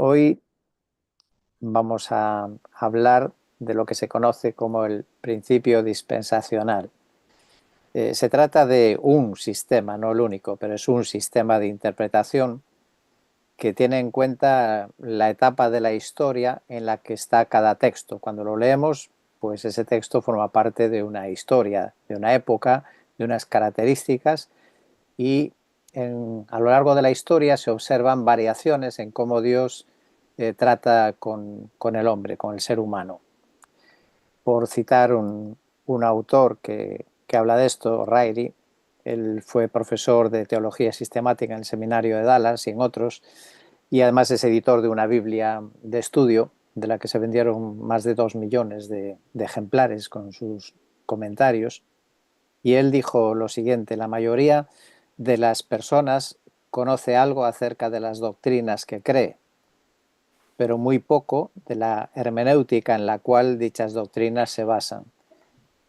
Hoy vamos a hablar de lo que se conoce como el principio dispensacional. Se trata de un sistema, no el único, pero es un sistema de interpretación que tiene en cuenta la etapa de la historia en la que está cada texto. Cuando lo leemos, pues ese texto forma parte de una historia, de una época, de unas características y a lo largo de la historia se observan variaciones en cómo Dios trata con el hombre, con el ser humano. Por citar un autor que habla de esto, Ryrie, él fue profesor de teología sistemática en el seminario de Dallas y en otros, y además es editor de una Biblia de estudio, de la que se vendieron más de 2 millones de ejemplares con sus comentarios. Y él dijo lo siguiente: la mayoría de las personas conoce algo acerca de las doctrinas que cree, pero muy poco de la hermenéutica en la cual dichas doctrinas se basan.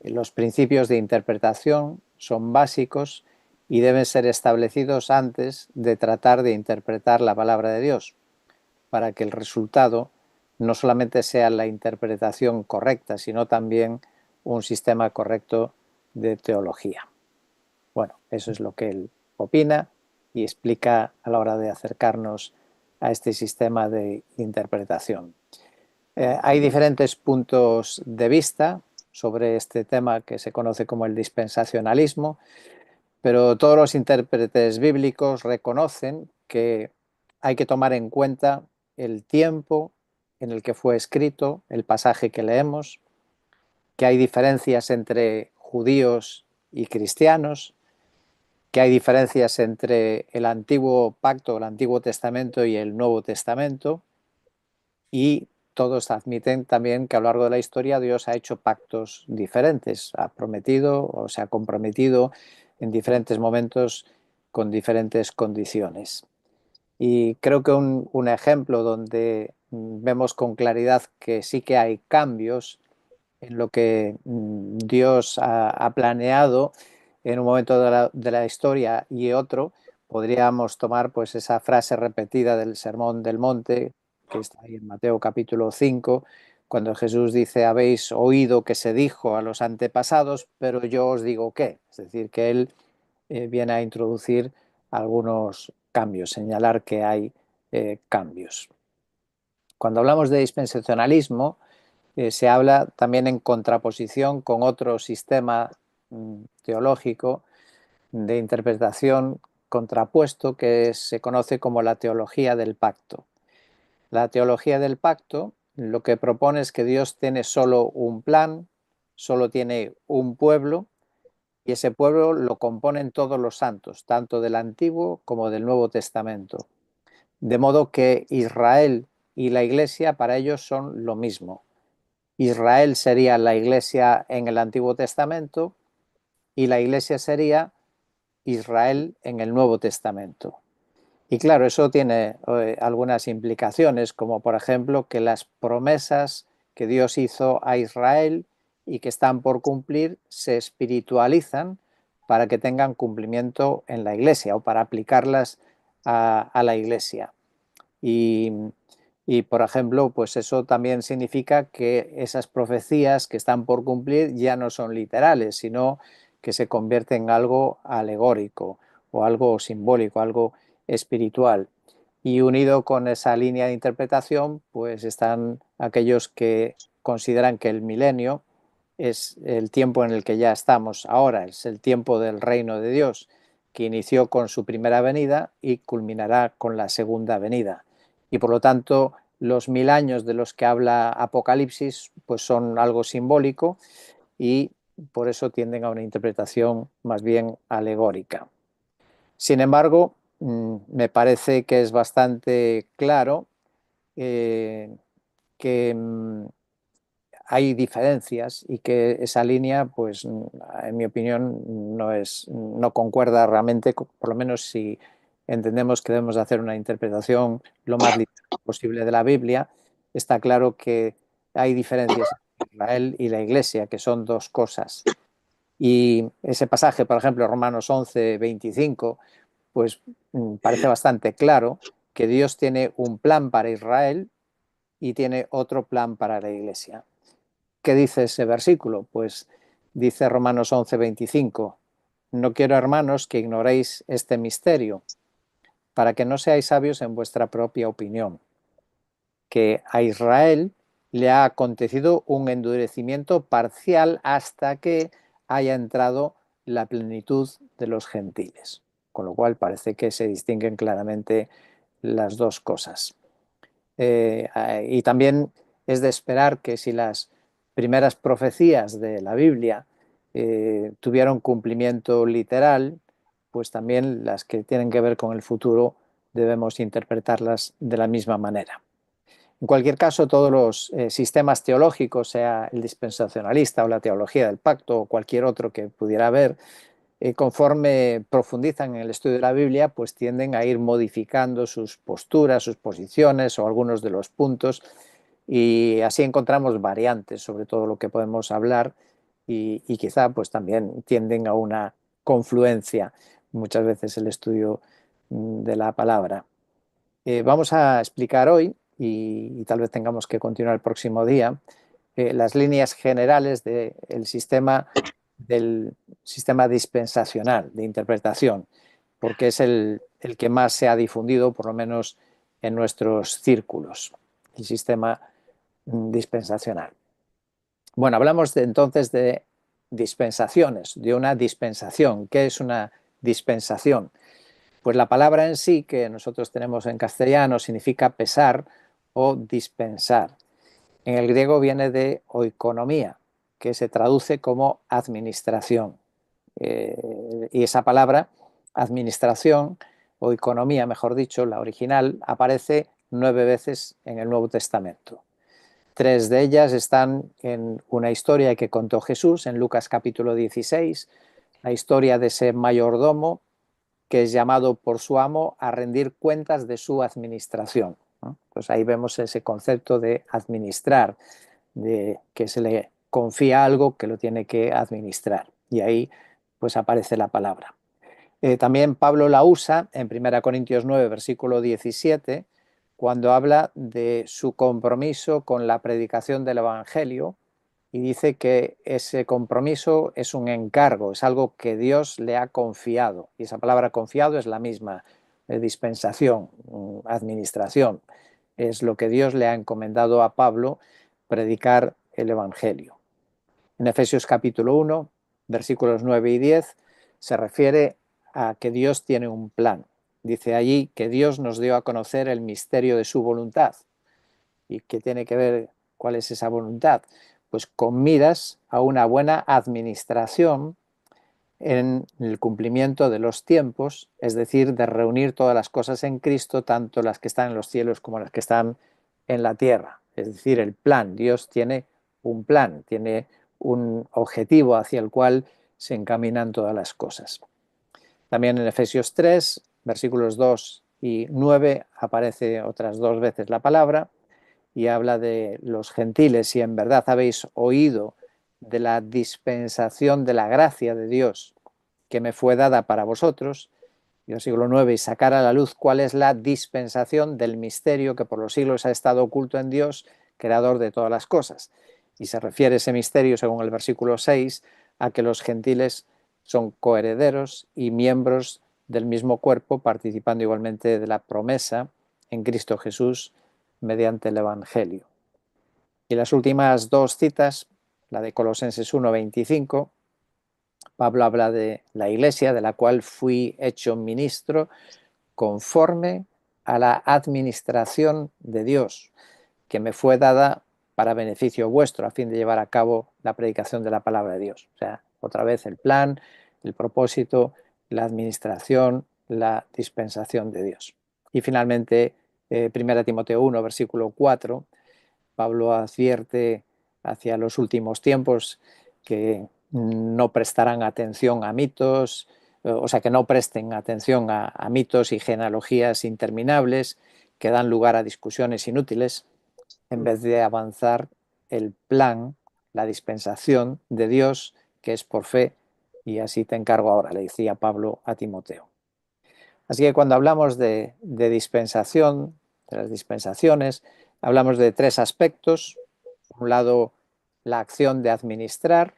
Los principios de interpretación son básicos y deben ser establecidos antes de tratar de interpretar la palabra de Dios, para que el resultado no solamente sea la interpretación correcta, sino también un sistema correcto de teología. Bueno, eso es lo que él opina y explica a la hora de acercarnos a este sistema de interpretación. Hay diferentes puntos de vista sobre este tema que se conoce como el dispensacionalismo, pero todos los intérpretes bíblicos reconocen que hay que tomar en cuenta el tiempo en el que fue escrito el pasaje que leemos, que hay diferencias entre judíos y cristianos, que hay diferencias entre el antiguo pacto, el Antiguo Testamento y el Nuevo Testamento, y todos admiten también que a lo largo de la historia Dios ha hecho pactos diferentes, ha prometido o se ha comprometido en diferentes momentos con diferentes condiciones. Y creo que un ejemplo donde vemos con claridad que sí que hay cambios en lo que Dios ha planeado en un momento de la historia y otro, podríamos tomar pues esa frase repetida del Sermón del Monte, que está ahí en Mateo capítulo 5, cuando Jesús dice: habéis oído que se dijo a los antepasados, pero yo os digo qué. Es decir, que él viene a introducir algunos cambios, señalar que hay cambios. Cuando hablamos de dispensacionalismo, se habla también en contraposición con otro sistema teológico de interpretación contrapuesto que se conoce como la teología del pacto. La teología del pacto lo que propone es que Dios tiene solo un plan, solo tiene un pueblo, y ese pueblo lo componen todos los santos, tanto del Antiguo como del Nuevo Testamento. De modo que Israel y la Iglesia para ellos son lo mismo. Israel sería la Iglesia en el Antiguo Testamento y la Iglesia sería Israel en el Nuevo Testamento. Y claro, eso tiene algunas implicaciones, como por ejemplo que las promesas que Dios hizo a Israel y que están por cumplir se espiritualizan para que tengan cumplimiento en la Iglesia o para aplicarlas a la Iglesia. Y, por ejemplo, pues eso también significa que esas profecías que están por cumplir ya no son literales, sino que se convierten en algo alegórico o algo simbólico, algo espiritual. Y unido con esa línea de interpretación, pues están aquellos que consideran que el milenio es el tiempo en el que ya estamos ahora, es el tiempo del reino de Dios, que inició con su primera venida y culminará con la segunda venida. Y por lo tanto, los 1000 años de los que habla Apocalipsis pues son algo simbólico y por eso tienden a una interpretación más bien alegórica. Sin embargo, me parece que es bastante claro que hay diferencias y que esa línea, pues, en mi opinión, no concuerda realmente, por lo menos si entendemos que debemos de hacer una interpretación lo más literal posible de la Biblia. Está claro que hay diferencias entre Israel y la Iglesia, que son dos cosas. Y ese pasaje, por ejemplo, Romanos 11, 25, pues parece bastante claro que Dios tiene un plan para Israel y tiene otro plan para la Iglesia. ¿Qué dice ese versículo? Pues dice Romanos 11:25, no quiero, hermanos, que ignoréis este misterio, para que no seáis sabios en vuestra propia opinión, que a Israel le ha acontecido un endurecimiento parcial hasta que haya entrado la plenitud de los gentiles, con lo cual parece que se distinguen claramente las dos cosas. Y también es de esperar que si las primeras profecías de la Biblia tuvieron cumplimiento literal, pues también las que tienen que ver con el futuro debemos interpretarlas de la misma manera. En cualquier caso, todos los sistemas teológicos, sea el dispensacionalista o la teología del pacto o cualquier otro que pudiera haber, conforme profundizan en el estudio de la Biblia, pues tienden a ir modificando sus posturas, sus posiciones o algunos de los puntos, y así encontramos variantes sobre todo lo que podemos hablar y quizá pues también tienden a una confluencia muchas veces el estudio de la palabra. Vamos a explicar hoy, y tal vez tengamos que continuar el próximo día, las líneas generales del sistema dispensacional de interpretación, porque es el que más se ha difundido, por lo menos en nuestros círculos, el sistema dispensacional. Bueno, hablamos entonces de dispensaciones, de una dispensación. ¿Qué es una dispensación? Pues la palabra en sí que nosotros tenemos en castellano significa pesar o dispensar. En el griego viene de oikonomía, que se traduce como administración. Y esa palabra, administración o economía, mejor dicho, la original, aparece 9 veces en el Nuevo Testamento. 3 de ellas están en una historia que contó Jesús en Lucas capítulo 16, la historia de ese mayordomo que es llamado por su amo a rendir cuentas de su administración, ¿no? Pues ahí vemos ese concepto de administrar, de que se le confía algo que lo tiene que administrar. Y ahí pues aparece la palabra. También Pablo la usa en 1 Corintios 9, versículo 17, cuando habla de su compromiso con la predicación del Evangelio y dice que ese compromiso es un encargo, es algo que Dios le ha confiado. Y esa palabra confiado es la misma, dispensación, administración. Es lo que Dios le ha encomendado a Pablo, predicar el Evangelio. En Efesios capítulo 1, versículos 9 y 10, se refiere a que Dios tiene un plan. Dice allí que Dios nos dio a conocer el misterio de su voluntad. ¿Y qué tiene que ver? ¿Cuál es esa voluntad? Pues con miras a una buena administración en el cumplimiento de los tiempos, es decir, de reunir todas las cosas en Cristo, tanto las que están en los cielos como las que están en la tierra. Es decir, el plan. Dios tiene un plan, tiene un objetivo hacia el cual se encaminan todas las cosas. También en Efesios 3, versículos 2 y 9, aparece otras 2 veces la palabra y habla de los gentiles. Si en verdad habéis oído de la dispensación de la gracia de Dios que me fue dada para vosotros, y versículo 9, y sacar a la luz cuál es la dispensación del misterio que por los siglos ha estado oculto en Dios, creador de todas las cosas. Y se refiere ese misterio, según el versículo 6, a que los gentiles son coherederos y miembros del mismo cuerpo, participando igualmente de la promesa en Cristo Jesús mediante el Evangelio. Y las últimas 2 citas, la de Colosenses 1:25, Pablo habla de la iglesia, de la cual fui hecho ministro conforme a la administración de Dios, que me fue dada para beneficio vuestro, a fin de llevar a cabo la predicación de la palabra de Dios. O sea, otra vez el plan, el propósito, la administración, la dispensación de Dios. Y finalmente, 1 Timoteo 1, versículo 4, Pablo advierte hacia los últimos tiempos que no prestarán atención a mitos, o sea, que no presten atención a mitos y genealogías interminables que dan lugar a discusiones inútiles, en vez de avanzar el plan, la dispensación de Dios, que es por fe, y así te encargo ahora, le decía Pablo a Timoteo. Así que cuando hablamos de dispensación, de las dispensaciones, hablamos de tres aspectos. Por un lado, la acción de administrar,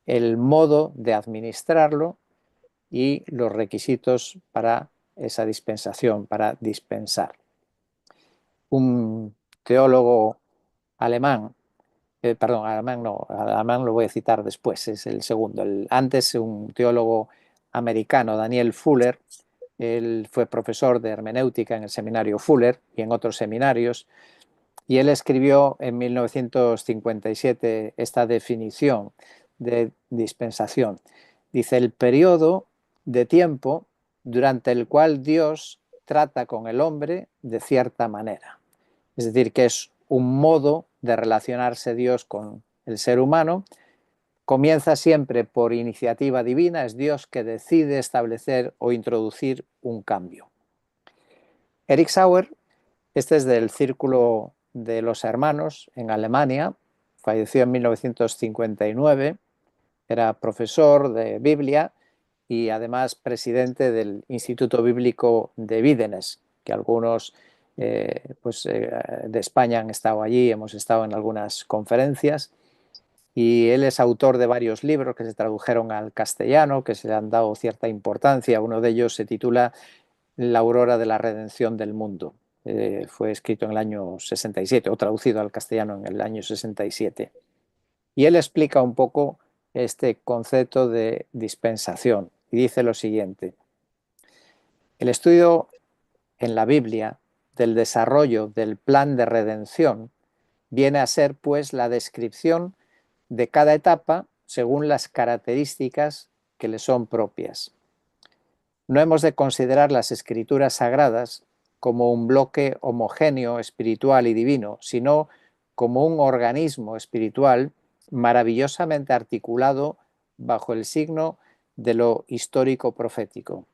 el modo de administrarlo y los requisitos para esa dispensación, para dispensar. Un teólogo alemán, perdón, alemán no, alemán lo voy a citar después, es el segundo. Antes un teólogo americano, Daniel Fuller, él fue profesor de hermenéutica en el seminario Fuller y en otros seminarios, y él escribió en 1957 esta definición de dispensación. Dice, el periodo de tiempo durante el cual Dios trata con el hombre de cierta manera. Es decir, que es un modo de relacionarse Dios con el ser humano. Comienza siempre por iniciativa divina, es Dios que decide establecer o introducir un cambio. Eric Sauer, este es del Círculo de los Hermanos en Alemania, falleció en 1959, era profesor de Biblia y además presidente del Instituto Bíblico de Vídenes, que algunos de España han estado allí, hemos estado en algunas conferencias, y él es autor de varios libros que se tradujeron al castellano, que se le han dado cierta importancia. Uno de ellos se titula La aurora de la redención del mundo. Fue escrito en el año 67 o traducido al castellano en el año 67. Y él explica un poco este concepto de dispensación y dice lo siguiente: el estudio en la Biblia del desarrollo del plan de redención viene a ser pues la descripción de cada etapa según las características que le son propias. No hemos de considerar las escrituras sagradas como un bloque homogéneo espiritual y divino, sino como un organismo espiritual maravillosamente articulado bajo el signo de lo histórico profético.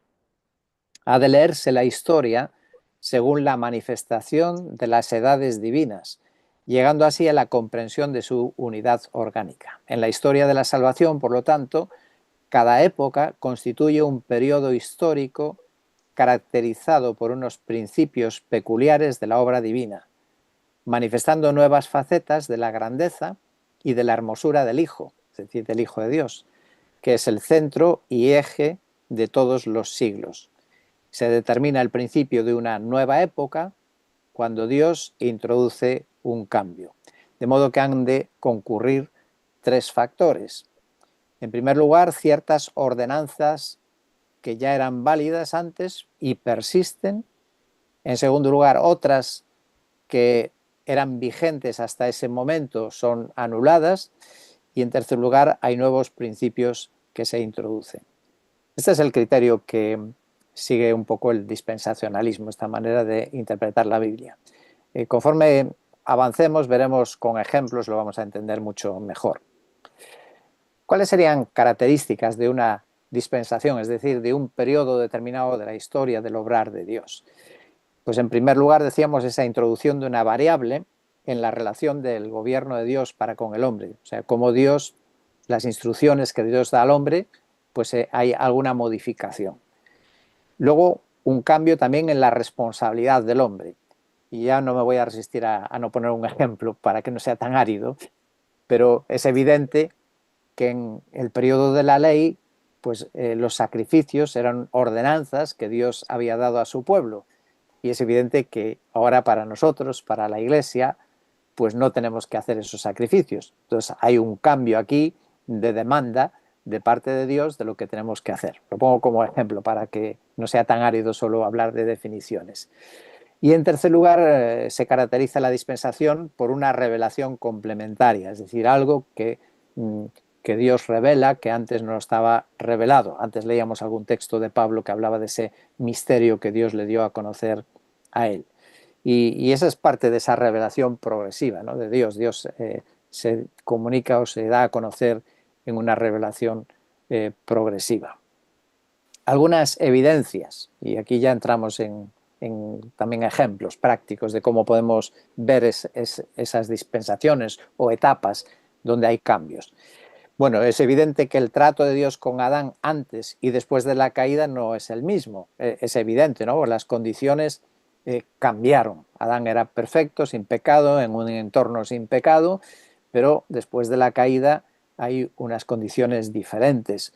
Ha de leerse la historia según la manifestación de las edades divinas, llegando así a la comprensión de su unidad orgánica. En la historia de la salvación, por lo tanto, cada época constituye un periodo histórico caracterizado por unos principios peculiares de la obra divina, manifestando nuevas facetas de la grandeza y de la hermosura del Hijo, es decir, del Hijo de Dios, que es el centro y eje de todos los siglos. Se determina el principio de una nueva época cuando Dios introduce un cambio. De modo que han de concurrir tres factores. En primer lugar, ciertas ordenanzas que ya eran válidas antes y persisten. En segundo lugar, otras que eran vigentes hasta ese momento son anuladas. Y en tercer lugar, hay nuevos principios que se introducen. Este es el criterio que sigue un poco el dispensacionalismo, esta manera de interpretar la Biblia. Conforme avancemos, veremos con ejemplos, lo vamos a entender mucho mejor. ¿Cuáles serían características de una dispensación, es decir, de un periodo determinado de la historia del obrar de Dios? Pues en primer lugar decíamos esa introducción de una variable en la relación del gobierno de Dios para con el hombre, o sea, cómo Dios, las instrucciones que Dios da al hombre, pues hay alguna modificación. Luego, un cambio también en la responsabilidad del hombre. Y ya no me voy a resistir a no poner un ejemplo para que no sea tan árido, pero es evidente que en el periodo de la ley, pues los sacrificios eran ordenanzas que Dios había dado a su pueblo. Y es evidente que ahora para nosotros, para la Iglesia, pues no tenemos que hacer esos sacrificios. Entonces hay un cambio aquí de demanda de parte de Dios de lo que tenemos que hacer. Lo pongo como ejemplo para que no sea tan árido solo hablar de definiciones. Y en tercer lugar, se caracteriza la dispensación por una revelación complementaria, es decir, algo que Dios revela que antes no estaba revelado. Antes leíamos algún texto de Pablo que hablaba de ese misterio que Dios le dio a conocer a él. Y esa es parte de esa revelación progresiva, ¿no?, de Dios. Dios se comunica o se da a conocer en una revelación progresiva. Algunas evidencias, y aquí ya entramos en también ejemplos prácticos de cómo podemos ver esas dispensaciones o etapas donde hay cambios. Bueno, es evidente que el trato de Dios con Adán antes y después de la caída no es el mismo. Es evidente, ¿no? Las condiciones cambiaron. Adán era perfecto, sin pecado, en un entorno sin pecado, pero después de la caída hay unas condiciones diferentes.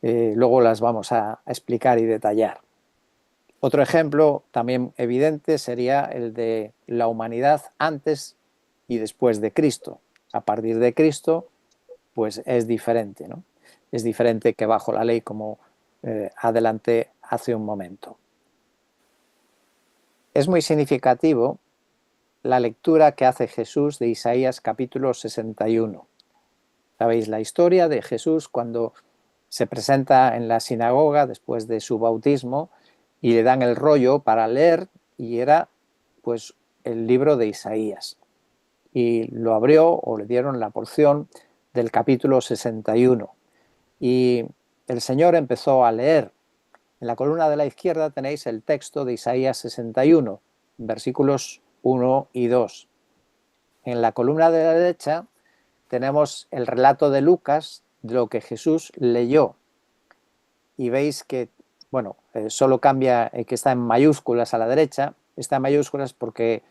Luego las vamos a explicar y detallar. Otro ejemplo también evidente sería el de la humanidad antes y después de Cristo. A partir de Cristo, pues es diferente, ¿no? Es diferente que bajo la ley, como adelanté hace un momento. Es muy significativo la lectura que hace Jesús de Isaías capítulo 61. Sabéis la historia de Jesús cuando se presenta en la sinagoga después de su bautismo y le dan el rollo para leer, y era pues el libro de Isaías. Y lo abrió, o le dieron la porción del capítulo 61. Y el Señor empezó a leer. En la columna de la izquierda tenéis el texto de Isaías 61, versículos 1 y 2. En la columna de la derecha tenemos el relato de Lucas de lo que Jesús leyó. Y veis que, bueno, solo cambia que está en mayúsculas a la derecha. Está en mayúsculas porque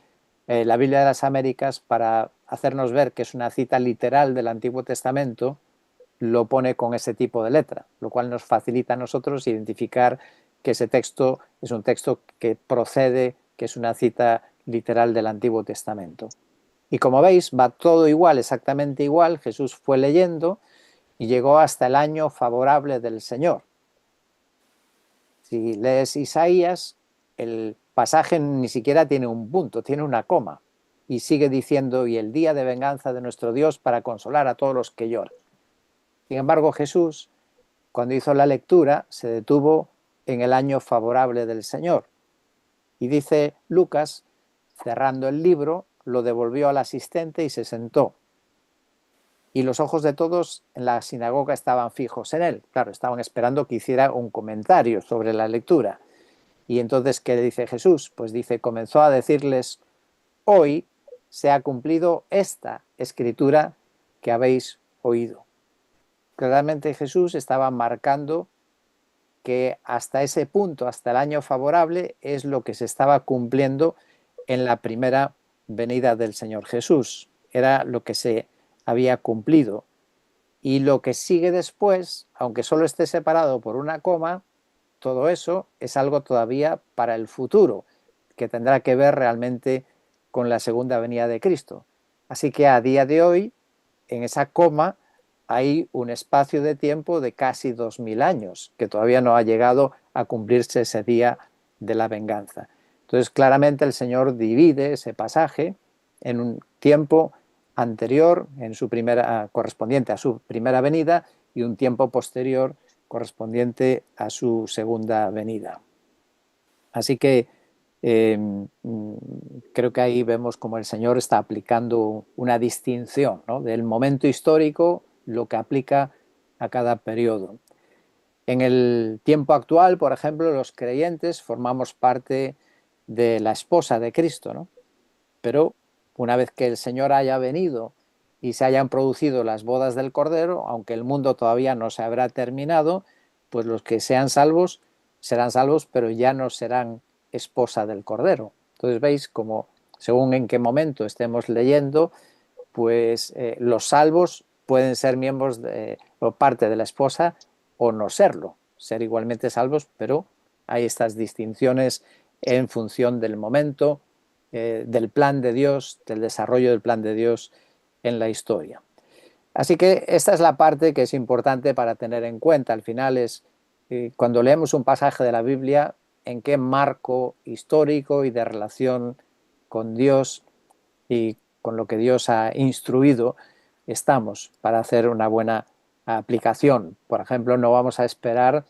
la Biblia de las Américas, para hacernos ver que es una cita literal del Antiguo Testamento, lo pone con ese tipo de letra, lo cual nos facilita a nosotros identificar que ese texto es un texto que procede, que es una cita literal del Antiguo Testamento. Y como veis, va todo igual, exactamente igual. Jesús fue leyendo y llegó hasta el año favorable del Señor. Si lees Isaías, el pasaje ni siquiera tiene un punto, tiene una coma. Y sigue diciendo, y el día de venganza de nuestro Dios para consolar a todos los que lloran. Sin embargo, Jesús, cuando hizo la lectura, se detuvo en el año favorable del Señor. Y dice Lucas, cerrando el libro, lo devolvió al asistente y se sentó. Y los ojos de todos en la sinagoga estaban fijos en él. Claro, estaban esperando que hiciera un comentario sobre la lectura. Y entonces, ¿qué le dice Jesús? Pues dice, comenzó a decirles, hoy se ha cumplido esta escritura que habéis oído. Claramente Jesús estaba marcando que hasta ese punto, hasta el año favorable, es lo que se estaba cumpliendo en la primera venida del Señor Jesús. Era lo que se había cumplido. Y lo que sigue después, aunque solo esté separado por una coma, todo eso es algo todavía para el futuro, que tendrá que ver realmente con la segunda venida de Cristo. Así que a día de hoy, en esa coma, hay un espacio de tiempo de casi 2000 años, que todavía no ha llegado a cumplirse ese día de la venganza. Entonces, claramente el Señor divide ese pasaje en un tiempo anterior, en su primera, correspondiente a su primera venida, y un tiempo posterior correspondiente a su segunda venida. Así que creo que ahí vemos como el Señor está aplicando una distinción, ¿no?, del momento histórico, lo que aplica a cada periodo. En el tiempo actual, por ejemplo, los creyentes formamos parte de la esposa de Cristo, ¿no? Pero una vez que el Señor haya venido y se hayan producido las bodas del Cordero, aunque el mundo todavía no se habrá terminado, pues los que sean salvos serán salvos, pero ya no serán esposa del Cordero. Entonces veis como según en qué momento estemos leyendo, pues los salvos pueden ser miembros o parte de la esposa o no serlo, ser igualmente salvos, pero hay estas distinciones en función del momento, del plan de Dios, del desarrollo del plan de Dios en la historia. Así que esta es la parte que es importante para tener en cuenta. Al final es cuando leemos un pasaje de la Biblia, en qué marco histórico y de relación con Dios y con lo que Dios ha instruido estamos para hacer una buena aplicación. Por ejemplo, no vamos a esperar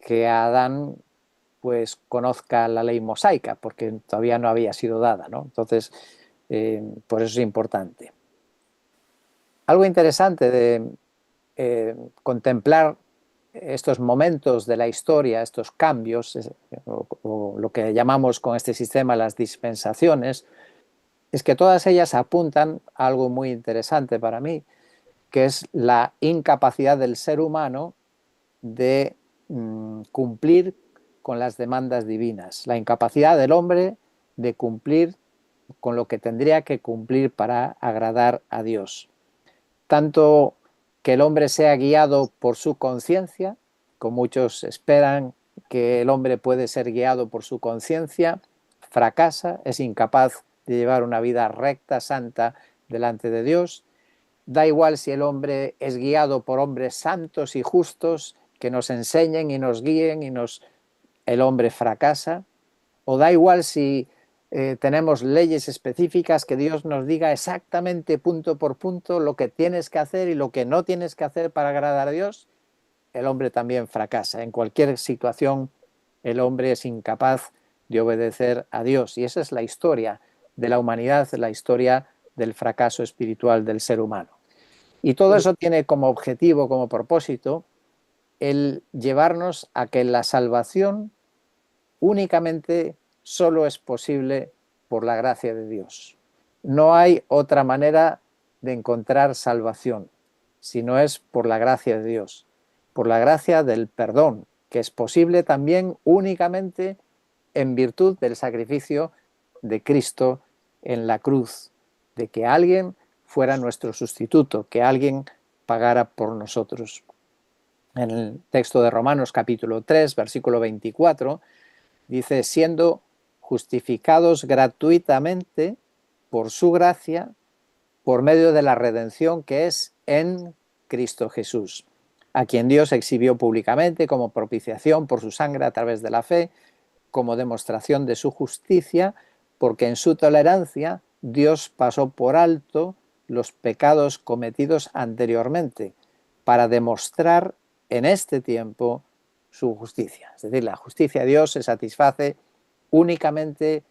que Adán pues conozca la ley mosaica, porque todavía no había sido dada, ¿no? Entonces, por eso es importante. Algo interesante de contemplar estos momentos de la historia, estos cambios, o lo que llamamos con este sistema las dispensaciones, es que todas ellas apuntan a algo muy interesante para mí, que es la incapacidad del ser humano de cumplir con las demandas divinas, la incapacidad del hombre de cumplir con lo que tendría que cumplir para agradar a Dios. Tanto que el hombre sea guiado por su conciencia, como muchos esperan que el hombre puede ser guiado por su conciencia, fracasa, es incapaz de llevar una vida recta, santa, delante de Dios. Da igual si el hombre es guiado por hombres santos y justos que nos enseñen y nos guíen el hombre fracasa. O da igual si tenemos leyes específicas que Dios nos diga exactamente punto por punto lo que tienes que hacer y lo que no tienes que hacer para agradar a Dios, el hombre también fracasa. En cualquier situación el hombre es incapaz de obedecer a Dios. Y esa es la historia de la humanidad, la historia del fracaso espiritual del ser humano. Y todo eso tiene como objetivo, como propósito, el llevarnos a que la salvación únicamente solo es posible por la gracia de Dios. No hay otra manera de encontrar salvación, si no es por la gracia de Dios, por la gracia del perdón, que es posible también únicamente en virtud del sacrificio de Cristo en la cruz, de que alguien fuera nuestro sustituto, que alguien pagara por nosotros. En el texto de Romanos capítulo 3, versículo 24, dice, siendo justificados gratuitamente por su gracia, por medio de la redención que es en Cristo Jesús, a quien Dios exhibió públicamente como propiciación por su sangre a través de la fe, como demostración de su justicia, porque en su tolerancia Dios pasó por alto los pecados cometidos anteriormente, para demostrar en este tiempo su justicia. Es decir, la justicia de Dios se satisface únicamente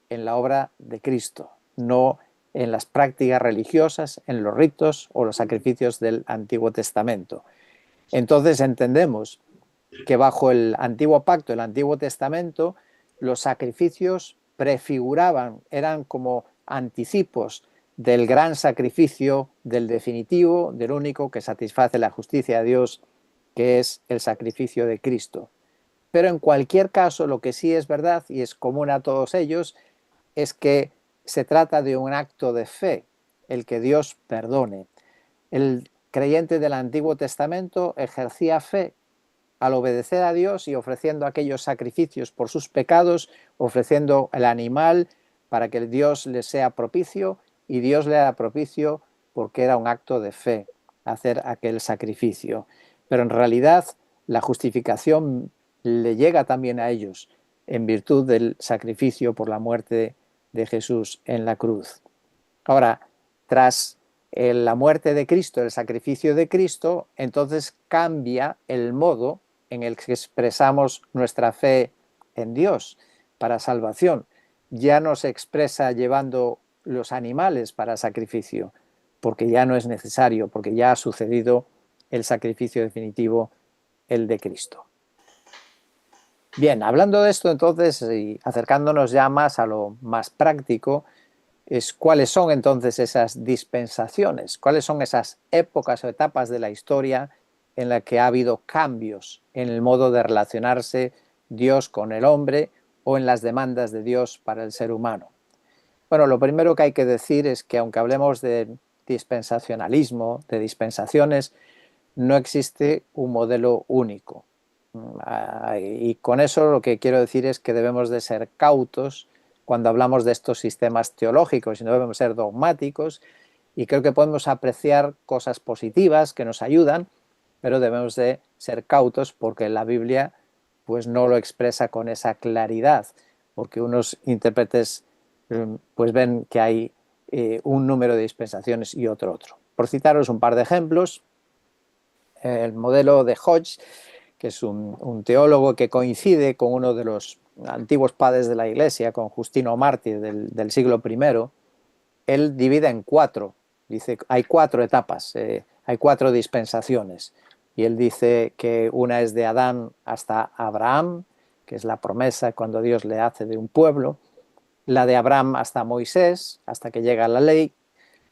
en la obra de Cristo, no en las prácticas religiosas, en los ritos o los sacrificios del Antiguo Testamento. Entonces entendemos que bajo el Antiguo Pacto, el Antiguo Testamento, los sacrificios prefiguraban, eran como anticipos del gran sacrificio, del definitivo, del único que satisface la justicia de Dios, que es el sacrificio de Cristo. Pero en cualquier caso, lo que sí es verdad y es común a todos ellos, es que se trata de un acto de fe, el que Dios perdone. El creyente del Antiguo Testamento ejercía fe al obedecer a Dios y ofreciendo aquellos sacrificios por sus pecados, ofreciendo el animal para que Dios le sea propicio, y Dios le era propicio porque era un acto de fe hacer aquel sacrificio. Pero en realidad la justificación le llega también a ellos en virtud del sacrificio por la muerte de Jesús en la cruz. Ahora, tras la muerte de Cristo, el sacrificio de Cristo, entonces cambia el modo en el que expresamos nuestra fe en Dios para salvación. Ya no se expresa llevando los animales para sacrificio, porque ya no es necesario, porque ya ha sucedido el sacrificio definitivo, el de Cristo. Bien, hablando de esto entonces y acercándonos ya más a lo más práctico, es cuáles son entonces esas dispensaciones, cuáles son esas épocas o etapas de la historia en la que ha habido cambios en el modo de relacionarse Dios con el hombre o en las demandas de Dios para el ser humano. Bueno, lo primero que hay que decir es que aunque hablemos de dispensacionalismo, de dispensaciones, no existe un modelo único. Y con eso lo que quiero decir es que debemos de ser cautos cuando hablamos de estos sistemas teológicos y no debemos ser dogmáticos, y creo que podemos apreciar cosas positivas que nos ayudan, pero debemos de ser cautos porque la Biblia pues no lo expresa con esa claridad, porque unos intérpretes pues ven que hay un número de dispensaciones y otro. Por citaros un par de ejemplos, el modelo de Hodge, que es un teólogo que coincide con uno de los antiguos padres de la Iglesia, con Justino Mártir del siglo I, él divide en cuatro. Dice, hay cuatro etapas, hay cuatro dispensaciones. Y él dice que una es de Adán hasta Abraham, que es la promesa cuando Dios le hace de un pueblo. La de Abraham hasta Moisés, hasta que llega la ley.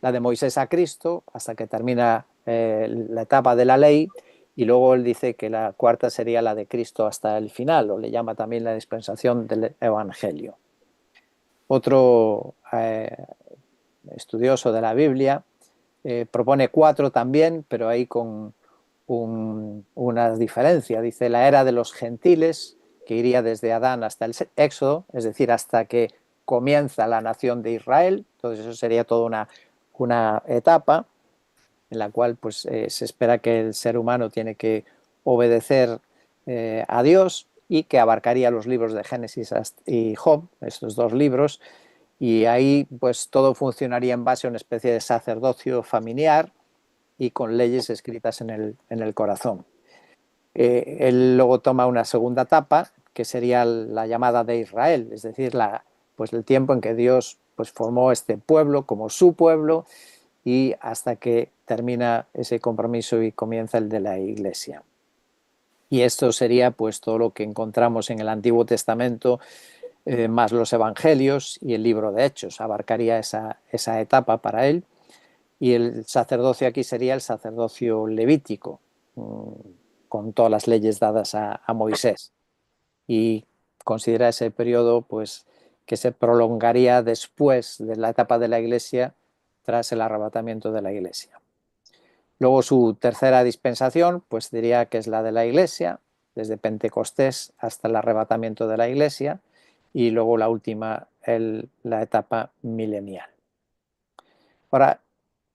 La de Moisés a Cristo, hasta que termina la etapa de la ley, y luego él dice que la cuarta sería la de Cristo hasta el final, o le llama también la dispensación del Evangelio. Otro estudioso de la Biblia propone 4 también, pero ahí con una diferencia. Dice la era de los gentiles, que iría desde Adán hasta el Éxodo, es decir, hasta que comienza la nación de Israel. Entonces eso sería toda una etapa en la cual pues, se espera que el ser humano tiene que obedecer a Dios, y que abarcaría los libros de Génesis y Job, estos 2 libros, y ahí pues todo funcionaría en base a una especie de sacerdocio familiar y con leyes escritas en el corazón. Él luego toma una segunda etapa, que sería la llamada de Israel, es decir, pues el tiempo en que Dios pues formó este pueblo como su pueblo, y hasta que termina ese compromiso y comienza el de la Iglesia. Y esto sería pues todo lo que encontramos en el Antiguo Testamento, más los Evangelios y el libro de Hechos, abarcaría esa etapa para él. Y el sacerdocio aquí sería el sacerdocio levítico, con todas las leyes dadas a Moisés. Y considera ese periodo pues, que se prolongaría después de la etapa de la Iglesia, tras el arrebatamiento de la Iglesia. Luego su tercera dispensación pues diría que es la de la Iglesia, desde Pentecostés hasta el arrebatamiento de la Iglesia, y luego la última, la etapa milenial. Ahora,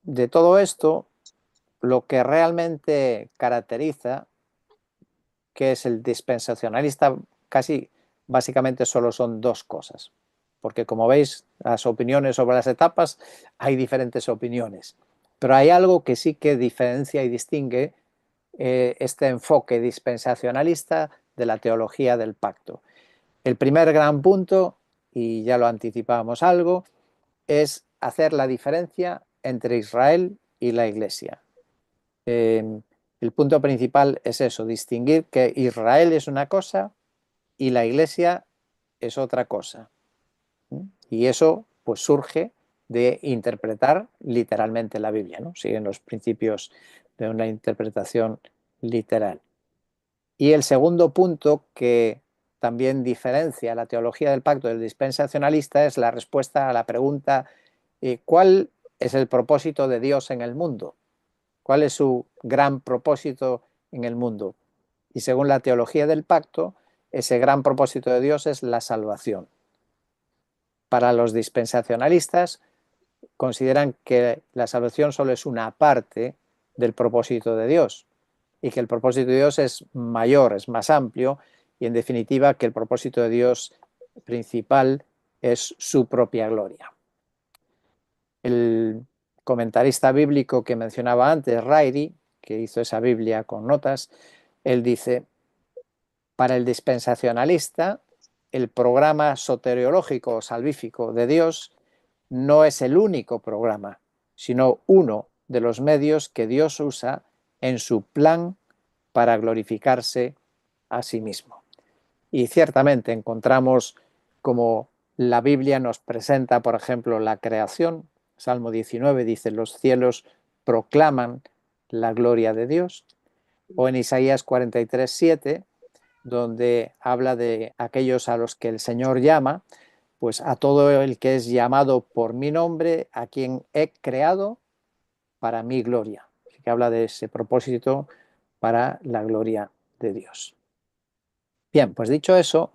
de todo esto, lo que realmente caracteriza que es el dispensacionalista, casi básicamente solo son 2 cosas, porque como veis, las opiniones sobre las etapas, hay diferentes opiniones, pero hay algo que sí que diferencia y distingue este enfoque dispensacionalista de la teología del pacto. El primer gran punto, y ya lo anticipábamos algo, es hacer la diferencia entre Israel y la Iglesia. El punto principal es eso, distinguir que Israel es una cosa y la Iglesia es otra cosa. Y eso pues surge de interpretar literalmente la Biblia, ¿no? Siguen los principios de una interpretación literal. Y el segundo punto que también diferencia la teología del pacto del dispensacionalista es la respuesta a la pregunta ¿cuál es el propósito de Dios en el mundo? ¿Cuál es su gran propósito en el mundo? Y según la teología del pacto, ese gran propósito de Dios es la salvación. Para los dispensacionalistas, consideran que la salvación solo es una parte del propósito de Dios, y que el propósito de Dios es mayor, es más amplio, y en definitiva que el propósito de Dios principal es su propia gloria. El comentarista bíblico que mencionaba antes, Rairi, que hizo esa Biblia con notas, él dice: para el dispensacionalista, el programa soteriológico o salvífico de Dios no es el único programa, sino uno de los medios que Dios usa en su plan para glorificarse a sí mismo. Y ciertamente encontramos como la Biblia nos presenta, por ejemplo, la creación. Salmo 19 dice: los cielos proclaman la gloria de Dios. O en Isaías 43, 7, donde habla de aquellos a los que el Señor llama, pues a todo el que es llamado por mi nombre, a quien he creado para mi gloria. Así que habla de ese propósito para la gloria de Dios. Bien, pues dicho eso,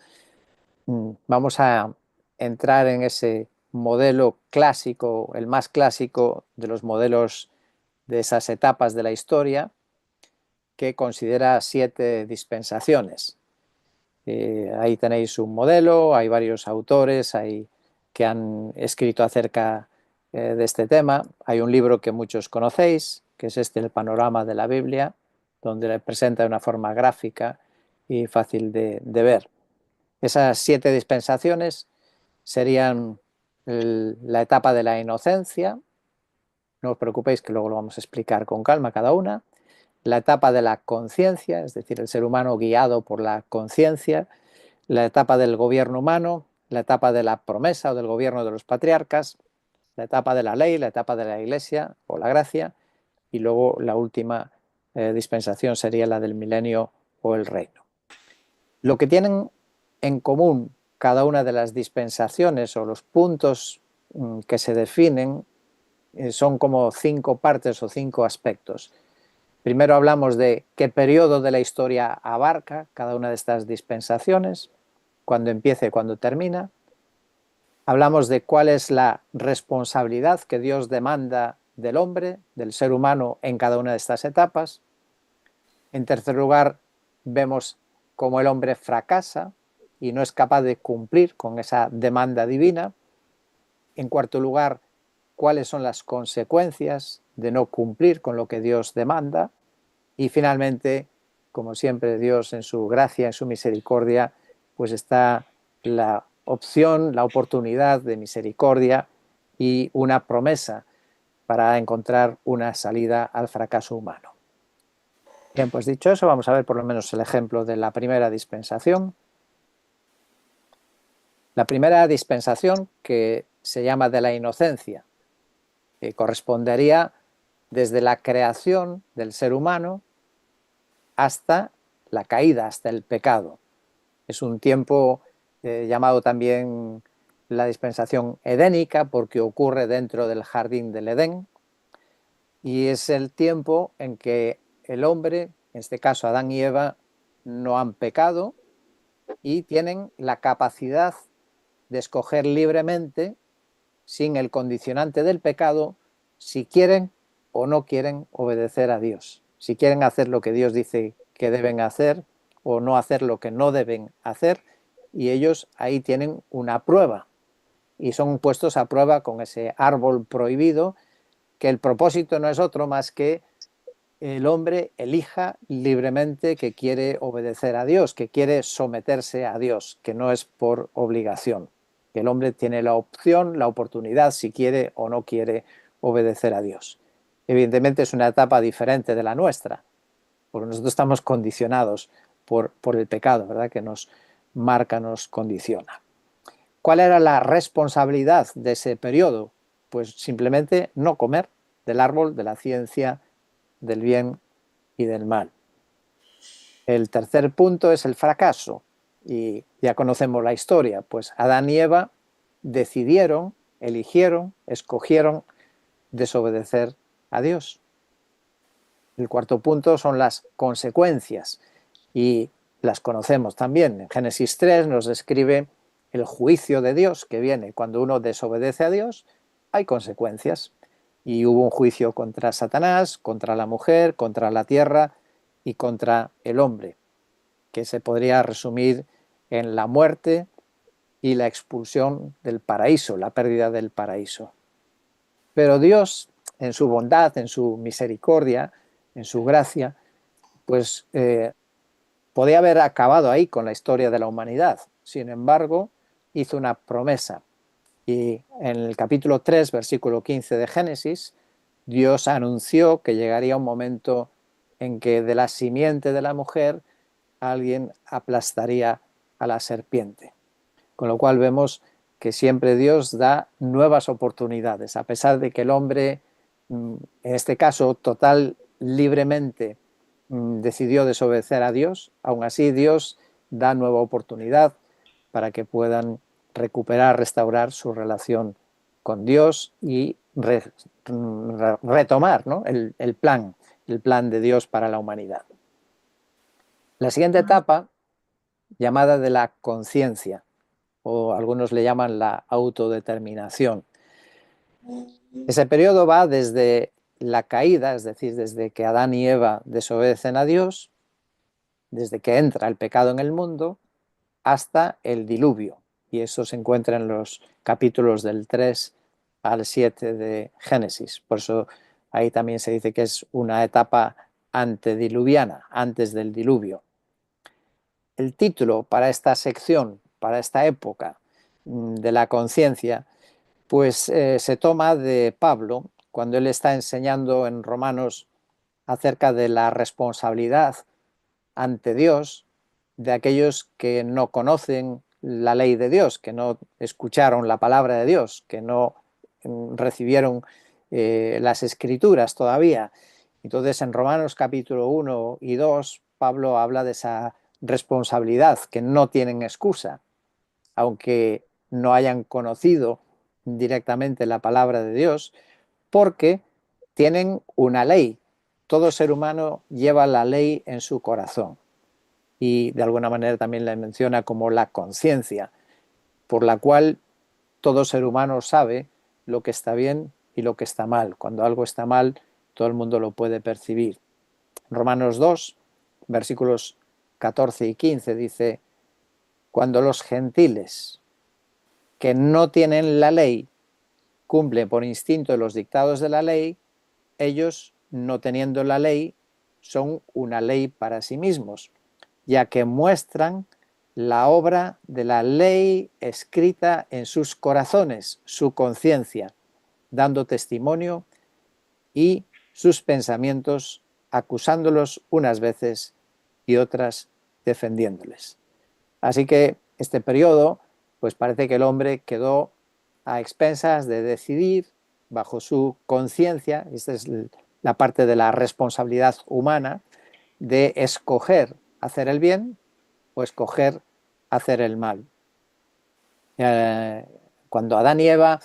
vamos a entrar en ese modelo clásico, el más clásico de los modelos de esas etapas de la historia, que considera 7 dispensaciones. Ahí tenéis un modelo, hay varios autores que han escrito acerca de este tema. Hay un libro que muchos conocéis, que es El panorama de la Biblia, donde le presenta de una forma gráfica y fácil de ver. Esas 7 dispensaciones serían la etapa de la inocencia, no os preocupéis que luego lo vamos a explicar con calma cada una. La etapa de la conciencia, es decir, el ser humano guiado por la conciencia. La etapa del gobierno humano, la etapa de la promesa o del gobierno de los patriarcas, la etapa de la ley, la etapa de la iglesia o la gracia, y luego la última dispensación sería la del milenio o el reino. Lo que tienen en común cada una de las dispensaciones o los puntos que se definen son como 5 partes o 5 aspectos. Primero hablamos de qué periodo de la historia abarca cada una de estas dispensaciones, cuándo empieza y cuándo termina. Hablamos de cuál es la responsabilidad que Dios demanda del hombre, del ser humano, en cada una de estas etapas. En tercer lugar, vemos cómo el hombre fracasa y no es capaz de cumplir con esa demanda divina. En cuarto lugar, cuáles son las consecuencias de no cumplir con lo que Dios demanda. Y finalmente, como siempre, Dios en su gracia, en su misericordia, pues está la opción, la oportunidad de misericordia y una promesa para encontrar una salida al fracaso humano. Bien, pues dicho eso, vamos a ver por lo menos el ejemplo de la primera dispensación. La primera dispensación, que se llama de la inocencia, que correspondería desde la creación del ser humano hasta la caída, hasta el pecado. Es un tiempo llamado también la dispensación edénica porque ocurre dentro del jardín del Edén, y es el tiempo en que el hombre, en este caso Adán y Eva, no han pecado y tienen la capacidad de escoger libremente, sin el condicionante del pecado, si quieren o no quieren obedecer a Dios, si quieren hacer lo que Dios dice que deben hacer o no hacer lo que no deben hacer, y ellos ahí tienen una prueba y son puestos a prueba con ese árbol prohibido, que el propósito no es otro más que el hombre elija libremente que quiere obedecer a Dios, que quiere someterse a Dios, que no es por obligación, que el hombre tiene la opción, la oportunidad, si quiere o no quiere obedecer a Dios. Evidentemente es una etapa diferente de la nuestra, porque nosotros estamos condicionados por el pecado, ¿verdad? Que nos marca, nos condiciona. ¿Cuál era la responsabilidad de ese periodo? Pues simplemente no comer del árbol de la ciencia del bien y del mal. El tercer punto es el fracaso, y ya conocemos la historia, pues Adán y Eva decidieron, eligieron, escogieron desobedecer a Dios. El cuarto punto son las consecuencias, y las conocemos también. En Génesis 3 nos describe el juicio de Dios que viene cuando uno desobedece a Dios. Hay consecuencias, y hubo un juicio contra Satanás, contra la mujer, contra la tierra y contra el hombre, que se podría resumir en la muerte y la expulsión del paraíso, la pérdida del paraíso. Pero Dios, en su bondad, en su misericordia, en su gracia, pues podía haber acabado ahí con la historia de la humanidad. Sin embargo, hizo una promesa. Y en el capítulo 3, versículo 15 de Génesis, Dios anunció que llegaría un momento en que de la simiente de la mujer alguien aplastaría a la serpiente. Con lo cual vemos que siempre Dios da nuevas oportunidades, a pesar de que el hombre, en este caso total libremente, decidió desobedecer a Dios. Aún así Dios da nueva oportunidad para que puedan recuperar, restaurar su relación con Dios y retomar, ¿no? el plan de Dios para la humanidad. La siguiente etapa, llamada de la conciencia, o algunos le llaman la autodeterminación. Ese periodo va desde la caída, es decir, desde que Adán y Eva desobedecen a Dios, desde que entra el pecado en el mundo, hasta el diluvio. Y eso se encuentra en los capítulos del 3 al 7 de Génesis. Por eso ahí también se dice que es una etapa antediluviana, antes del diluvio. El título para esta sección, para esta época de la conciencia, pues se toma de Pablo cuando él está enseñando en Romanos acerca de la responsabilidad ante Dios de aquellos que no conocen la ley de Dios, que no escucharon la palabra de Dios, que no recibieron las escrituras todavía. Entonces, en Romanos capítulo 1 y 2, Pablo habla de esa responsabilidad, que no tienen excusa, aunque no hayan conocido directamente la palabra de Dios, porque tienen una ley. Todo ser humano lleva la ley en su corazón y de alguna manera también la menciona como la conciencia, por la cual todo ser humano sabe lo que está bien y lo que está mal. Cuando algo está mal, todo el mundo lo puede percibir. Romanos 2, versículos 14 y 15 dice: cuando los gentiles que no tienen la ley cumplen por instinto los dictados de la ley, ellos, no teniendo la ley, son una ley para sí mismos, ya que muestran la obra de la ley escrita en sus corazones, su conciencia, dando testimonio, y sus pensamientos, acusándolos unas veces y otras defendiéndoles. Así que este periodo, pues parece que el hombre quedó a expensas de decidir bajo su conciencia, esta es la parte de la responsabilidad humana, de escoger hacer el bien o escoger hacer el mal. Cuando Adán y Eva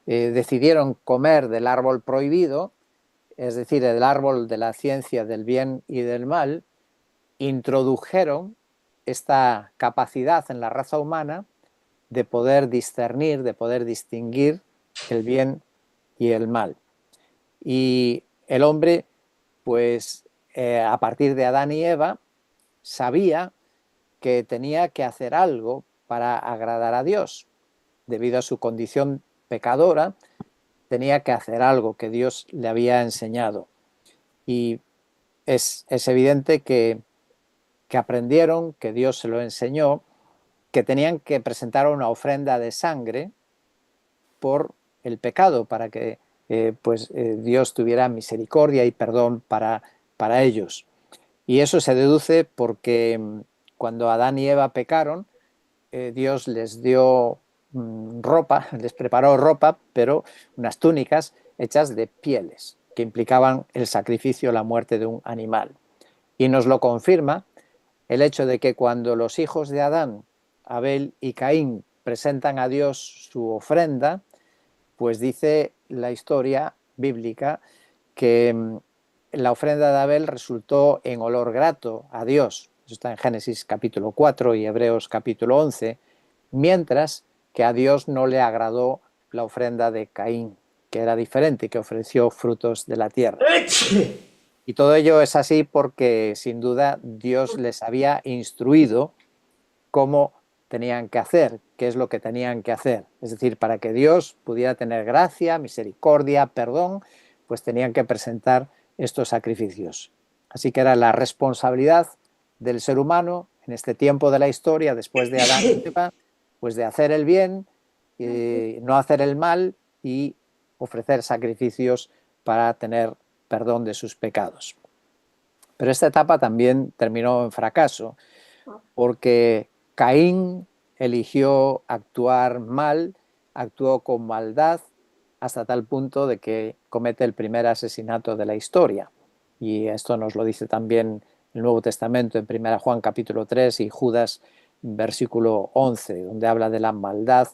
decidieron comer del árbol prohibido, es decir, el árbol de la ciencia del bien y del mal, introdujeron esta capacidad en la raza humana de poder discernir, de poder distinguir el bien y el mal. Y el hombre, pues a partir de Adán y Eva, sabía que tenía que hacer algo para agradar a Dios. Debido a su condición pecadora, tenía que hacer algo que Dios le había enseñado. Y es evidente que aprendieron, que Dios se lo enseñó, que tenían que presentar una ofrenda de sangre por el pecado, para que Dios tuviera misericordia y perdón para ellos. Y eso se deduce porque cuando Adán y Eva pecaron, Dios les dio ropa, les preparó ropa, pero unas túnicas hechas de pieles, que implicaban el sacrificio, la muerte de un animal. Y nos lo confirma el hecho de que cuando los hijos de Adán, Abel y Caín, presentan a Dios su ofrenda, pues dice la historia bíblica que la ofrenda de Abel resultó en olor grato a Dios. Eso está en Génesis capítulo 4 y Hebreos capítulo 11, mientras que a Dios no le agradó la ofrenda de Caín, que era diferente, que ofreció frutos de la tierra. Y todo ello es así porque, sin duda, Dios les había instruido cómo tenían que hacer, qué es lo que tenían que hacer. Es decir, para que Dios pudiera tener gracia, misericordia, perdón, pues tenían que presentar estos sacrificios. Así que era la responsabilidad del ser humano en este tiempo de la historia, después de Adán y Eva, pues de hacer el bien, no hacer el mal y ofrecer sacrificios para tener perdón de sus pecados. Pero esta etapa también terminó en fracaso, porque Caín eligió actuar mal, actuó con maldad, hasta tal punto de que comete el primer asesinato de la historia. Y esto nos lo dice también el Nuevo Testamento en 1 Juan capítulo 3 y Judas versículo 11, donde habla de la maldad,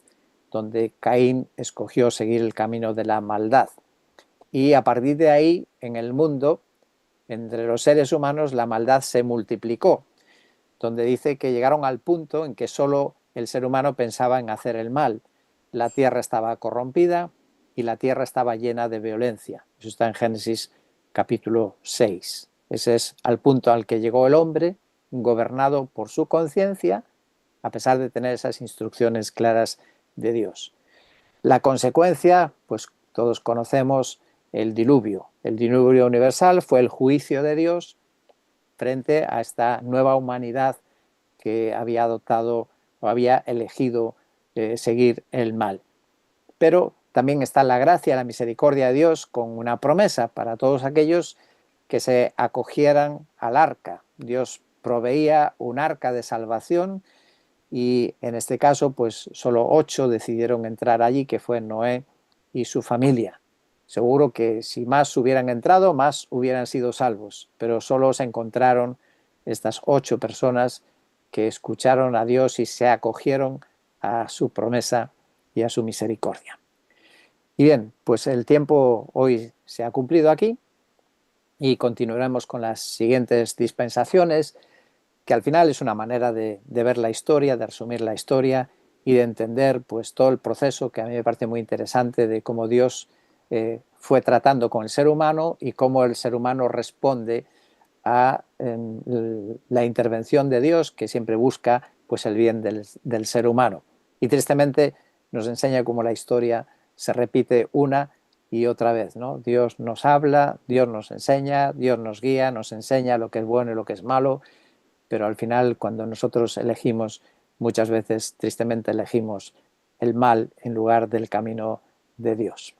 donde Caín escogió seguir el camino de la maldad. Y a partir de ahí, en el mundo, entre los seres humanos, la maldad se multiplicó, donde dice que llegaron al punto en que solo el ser humano pensaba en hacer el mal. La tierra estaba corrompida y la tierra estaba llena de violencia. Eso está en Génesis capítulo 6. Ese es al punto al que llegó el hombre, gobernado por su conciencia, a pesar de tener esas instrucciones claras de Dios. La consecuencia, pues todos conocemos el diluvio. El diluvio universal fue el juicio de Dios frente a esta nueva humanidad que había adoptado o había elegido seguir el mal. Pero también está la gracia, la misericordia de Dios con una promesa para todos aquellos que se acogieran al arca. Dios proveía un arca de salvación y en este caso pues solo 8 decidieron entrar allí, que fue Noé y su familia. Seguro que si más hubieran entrado, más hubieran sido salvos, pero solo se encontraron estas 8 personas que escucharon a Dios y se acogieron a su promesa y a su misericordia. Y bien, pues el tiempo hoy se ha cumplido aquí y continuaremos con las siguientes dispensaciones, que al final es una manera de ver la historia, de resumir la historia y de entender pues todo el proceso que a mí me parece muy interesante de cómo Dios fue tratando con el ser humano y cómo el ser humano responde a la intervención de Dios, que siempre busca pues el bien del ser humano. Y tristemente nos enseña cómo la historia se repite una y otra vez, ¿no? Dios nos habla, Dios nos enseña, Dios nos guía, nos enseña lo que es bueno y lo que es malo, pero al final cuando nosotros elegimos, muchas veces tristemente elegimos el mal en lugar del camino de Dios.